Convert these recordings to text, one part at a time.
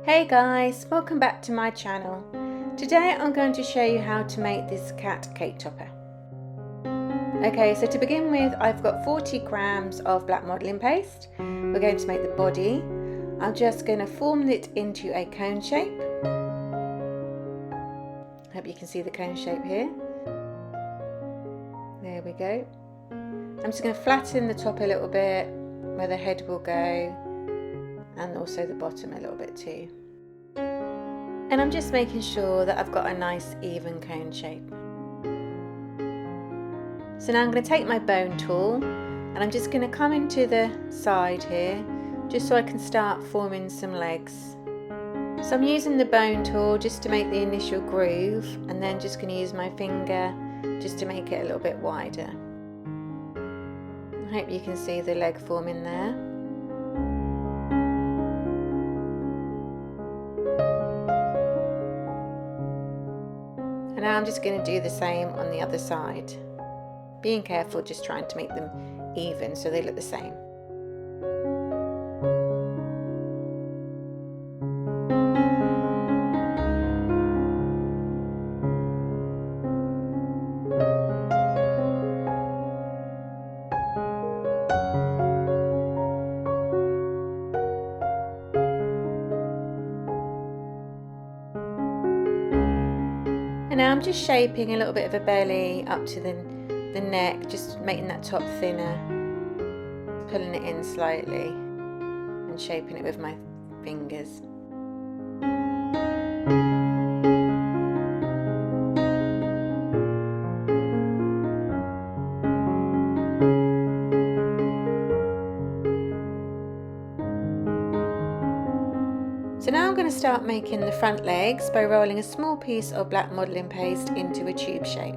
Hey guys, welcome back to my channel. Today I'm going to show you how to make this cat cake topper. Okay, so to begin with, I've got 40 grams of black modelling paste. We're going to make the body. I'm just going to form it into a cone shape. Hope you can see the cone shape here. There we go. I'm just going to flatten the top a little bit where the head will go, and also the bottom a little bit too. And I'm just making sure that I've got a nice even cone shape. So now I'm going to take my bone tool and I'm just going to come into the side here just so I can start forming some legs. So I'm using the bone tool just to make the initial groove, and then just going to use my finger just to make it a little bit wider. I hope you can see the leg forming there. And now I'm just going to do the same on the other side. Being careful, just trying to make them even so they look the same. And now I'm just shaping a little bit of a belly up to the neck, just making that top thinner, pulling it in slightly and shaping it with my fingers. So now I'm going to start making the front legs by rolling a small piece of black modelling paste into a tube shape.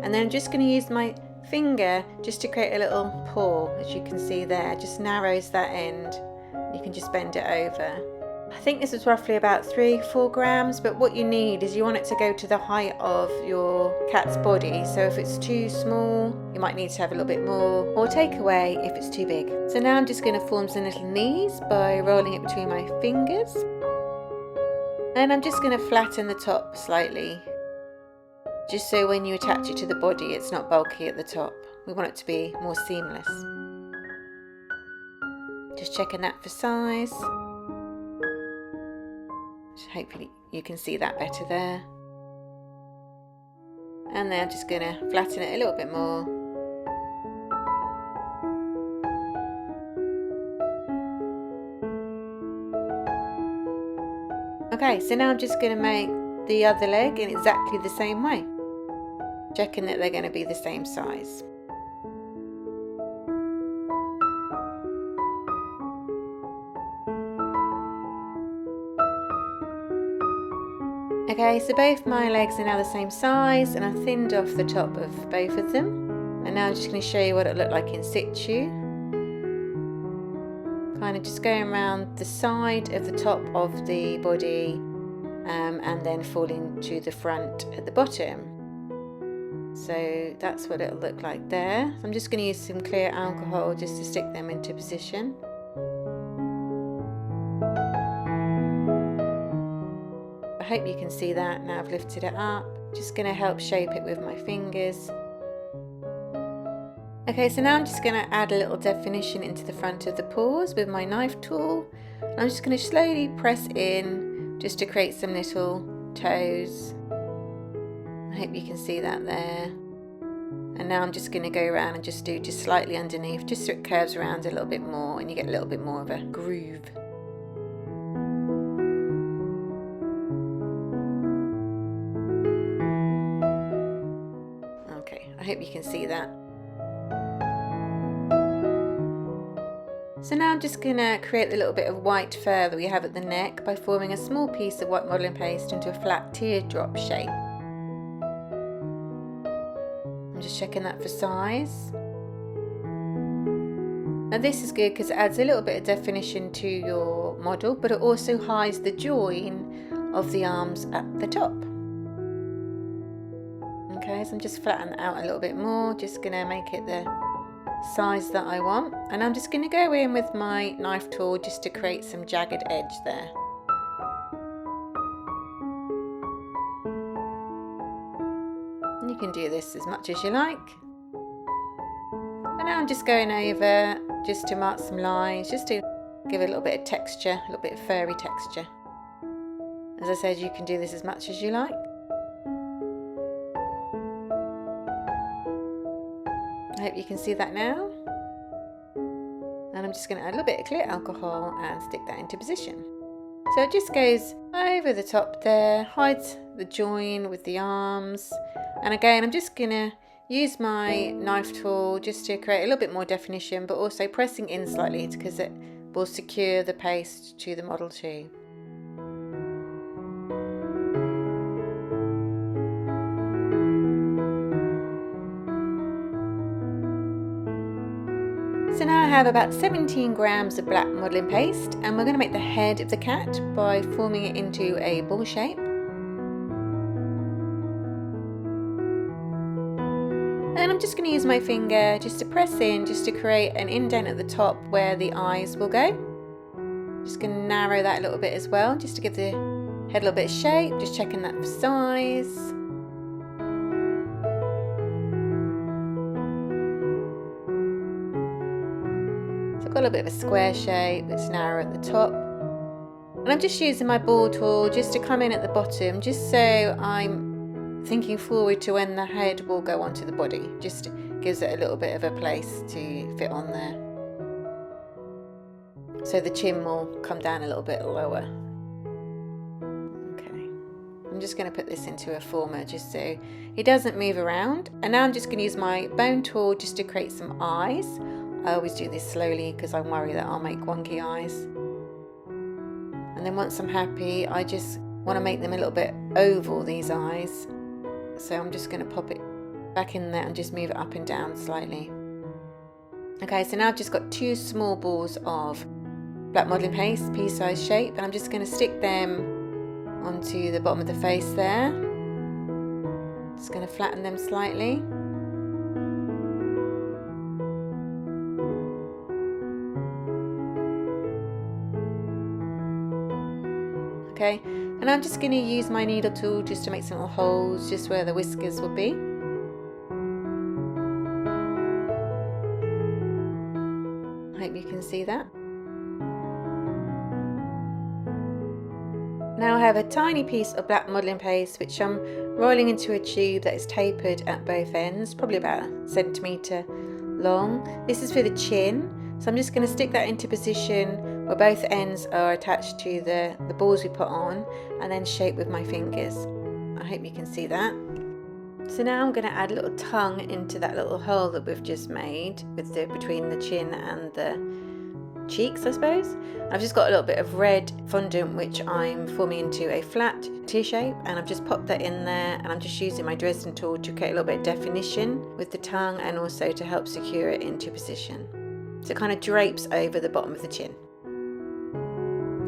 And then I'm just going to use my finger just to create a little paw, as you can see there, just narrows that end. You can just bend it over. I think this is roughly about 3-4 grams, but what you need is you want it to go to the height of your cat's body. So if it's too small, you might need to have a little bit more, or take away if it's too big. So now I'm just going to form some little knees by rolling it between my fingers. And I'm just going to flatten the top slightly, just so when you attach it to the body it's not bulky at the top. We want it to be more seamless. Just checking that for size. Hopefully you can see that better there. And then I'm just going to flatten it a little bit more. Okay, so now I'm just going to make the other leg in exactly the same way, checking that they're going to be the same size. Okay, so both my legs are now the same size, and I've thinned off the top of both of them. And now I'm just going to show you what it looked like in situ. Kind of just going around the side of the top of the body, and then falling to the front at the bottom. So that's what it'll look like there. So I'm just going to use some clear alcohol just to stick them into position. I hope you can see that. Now I've lifted it up. Just going to help shape it with my fingers. Okay, so now I'm just going to add a little definition into the front of the paws with my knife tool. I'm just going to slowly press in just to create some little toes. I hope you can see that there. And now I'm just going to go around and just do just slightly underneath, just so it curves around a little bit more and you get a little bit more of a groove. Okay, I hope you can see that. So now I'm just going to create a little bit of white fur that we have at the neck by forming a small piece of white modelling paste into a flat teardrop shape. I'm just checking that for size. Now this is good because it adds a little bit of definition to your model, but it also hides the join of the arms at the top. Okay, so I'm just flattening out a little bit more, just going to make it the size that I want, and I'm just going to go in with my knife tool just to create some jagged edge there. can do this as much as you like. And now I'm just going over just to mark some lines, just to give it a little bit of texture, a little bit of furry texture. As I said, you can do this as much as you like. I hope you can see that now. And I'm just going to add a little bit of clear alcohol and stick that into position. So it just goes over the top there, hides the join with the arms. And again, I'm just going to use my knife tool just to create a little bit more definition, but also pressing in slightly because it will secure the paste to the model too. So now I have about 17 grams of black modelling paste, and we're going to make the head of the cat by forming it into a ball shape. And I'm just going to use my finger just to press in, just to create an indent at the top where the eyes will go. Just going to narrow that a little bit as well, just to give the head a little bit of shape, just checking that for size. Got a little bit of a square shape that's narrow at the top, and I'm just using my ball tool just to come in at the bottom, just so I'm thinking forward to when the head will go onto the body. Just gives it a little bit of a place to fit on there, so the chin will come down a little bit lower. Okay, I'm just going to put this into a former just so it doesn't move around, and now I'm just going to use my bone tool just to create some eyes. I always do this slowly because I'm worried that I'll make wonky eyes. And then once I'm happy, I just want to make them a little bit oval, these eyes. So I'm just going to pop it back in there and just move it up and down slightly. Okay, so now I've just got 2 small balls of black modelling paste, pea-sized shape, and I'm just going to stick them onto the bottom of the face there. Just going to flatten them slightly. Okay, and I'm just going to use my needle tool just to make some little holes just where the whiskers will be. I hope you can see that. Now I have a tiny piece of black modelling paste which I'm rolling into a tube that is tapered at both ends, probably about 1 centimetre long. This is for the chin, so I'm just going to stick that into position where both ends are attached to the balls we put on, and then shape with my fingers. I hope you can see that. So now I'm going to add a little tongue into that little hole that we've just made with between the chin and the cheeks, I suppose. I've just got a little bit of red fondant which I'm forming into a flat tear shape, and I've just popped that in there, and I'm just using my Dresden tool to create a little bit of definition with the tongue and also to help secure it into position. So it kind of drapes over the bottom of the chin.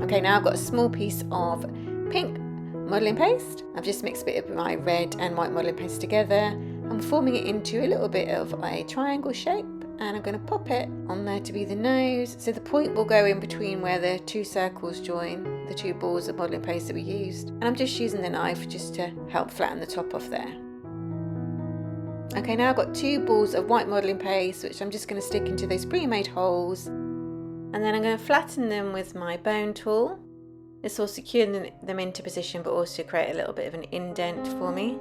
Okay, now I've got a small piece of pink modelling paste. I've just mixed a bit of my red and white modelling paste together. I'm forming it into a little bit of a triangle shape, and I'm going to pop it on there to be the nose. So the point will go in between where the 2 circles join, the 2 balls of modelling paste that we used. And I'm just using the knife just to help flatten the top off there. Okay, now I've got 2 balls of white modelling paste which I'm just going to stick into those pre-made holes. And then I'm going to flatten them with my bone tool. This will secure them into position, but also create a little bit of an indent for me.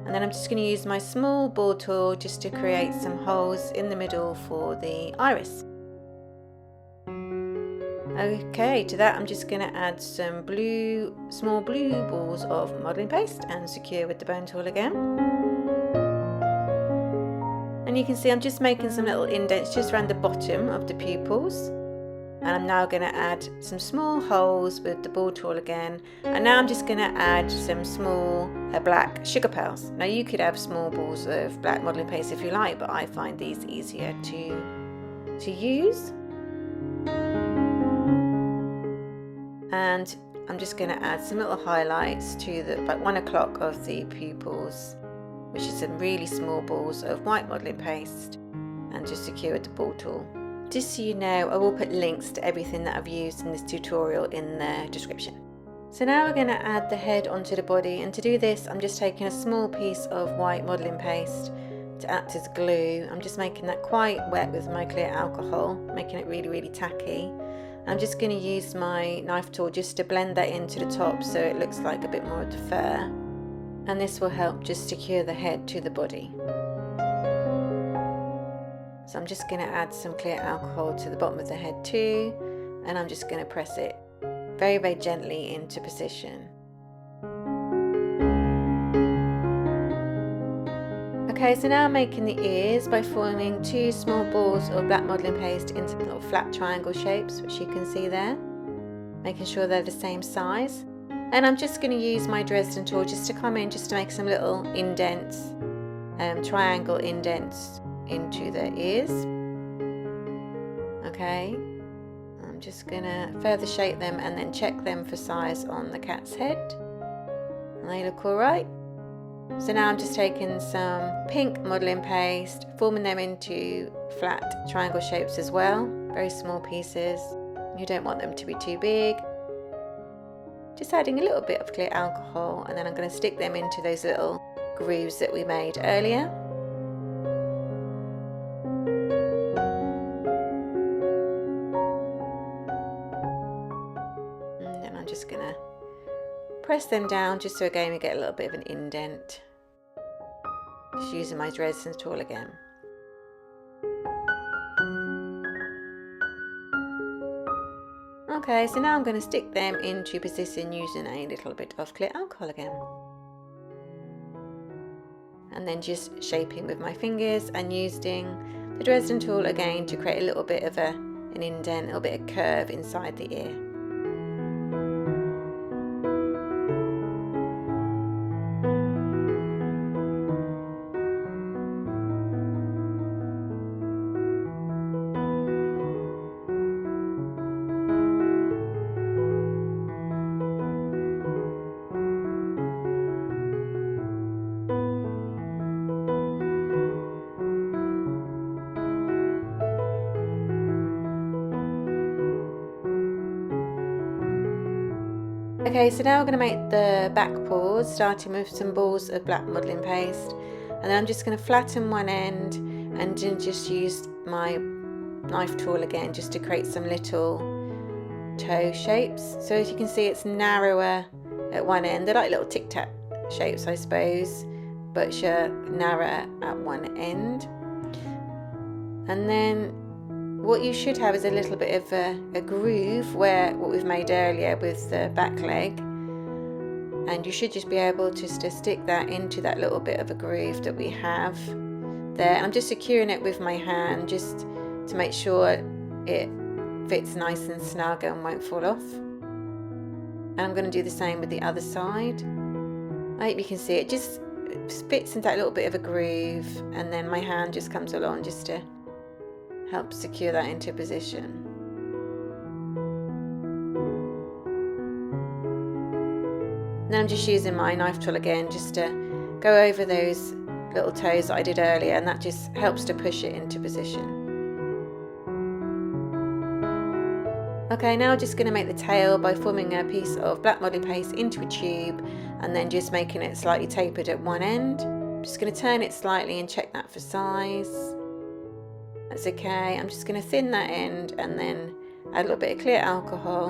And then I'm just going to use my small ball tool just to create some holes in the middle for the iris. Okay, to that I'm just going to add some small blue balls of modelling paste and secure with the bone tool again. And you can see I'm just making some little indents just around the bottom of the pupils. And I'm now going to add some small holes with the ball tool again. And now I'm just going to add some small black sugar pearls. Now you could have small balls of black modelling paste if you like, but I find these easier to use. And I'm just going to add some little highlights to about 1 o'clock of the pupils, which is some really small balls of white modelling paste, and just secure with the ball tool. Just so you know, I will put links to everything that I've used in this tutorial in the description. So now we're going to add the head onto the body, and to do this I'm just taking a small piece of white modelling paste to act as glue. I'm just making that quite wet with my clear alcohol, making it really tacky. I'm just going to use my knife tool just to blend that into the top so it looks like a bit more of the fur, and this will help just secure the head to the body. So I'm just going to add some clear alcohol to the bottom of the head too, and I'm just going to press it very gently into position. Okay, so now I'm making the ears by forming 2 small balls of black modelling paste into little flat triangle shapes, which you can see there, making sure they're the same size. And I'm just going to use my Dresden tool just to come in, just to make some little indents, triangle indents into the ears. Okay, I'm just going to further shape them and then check them for size on the cat's head, and they look alright. So now I'm just taking some pink modelling paste, forming them into flat triangle shapes as well, very small pieces. You don't want them to be too big. Just adding a little bit of clear alcohol, and then I'm going to stick them into those little grooves that we made earlier. And then I'm just going to press them down just so again we get a little bit of an indent. Just using my Dresden tool again. Okay, so now I'm going to stick them into position using a little bit of clear alcohol again. And then just shaping with my fingers and using the Dresden tool again to create a little bit of an indent, a little bit of curve inside the ear. Okay, so now we're going to make the back paws, starting with some balls of black modelling paste, and then I'm just going to flatten one end and then just use my knife tool again just to create some little toe shapes. So as you can see, it's narrower at one end. They're like little tic-tac shapes, I suppose, but narrower at one end. And then what you should have is a little bit of a groove where what we've made earlier with the back leg, and you should just be able just to stick that into that little bit of a groove that we have there. And I'm just securing it with my hand just to make sure it fits nice and snug and won't fall off. And I'm going to do the same with the other side. I hope you can see it just fits into that little bit of a groove, and then my hand just comes along just to help secure that into position. Then I'm just using my knife tool again just to go over those little toes that I did earlier, and that just helps to push it into position. Okay, now I'm just going to make the tail by forming a piece of black modelling paste into a tube and then just making it slightly tapered at one end. I'm just going to turn it slightly and check that for size. That's okay. I'm just going to thin that end and then add a little bit of clear alcohol.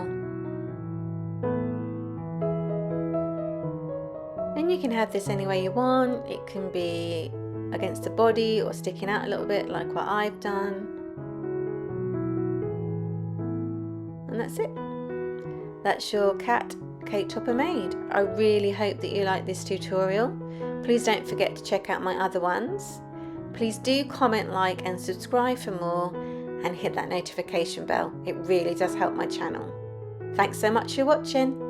And you can have this any way you want. It can be against the body or sticking out a little bit like what I've done. And that's it. That's your cat cake topper made. I really hope that you like this tutorial. Please don't forget to check out my other ones. Please do comment, like and subscribe for more, and hit that notification bell. It really does help my channel. Thanks so much for watching.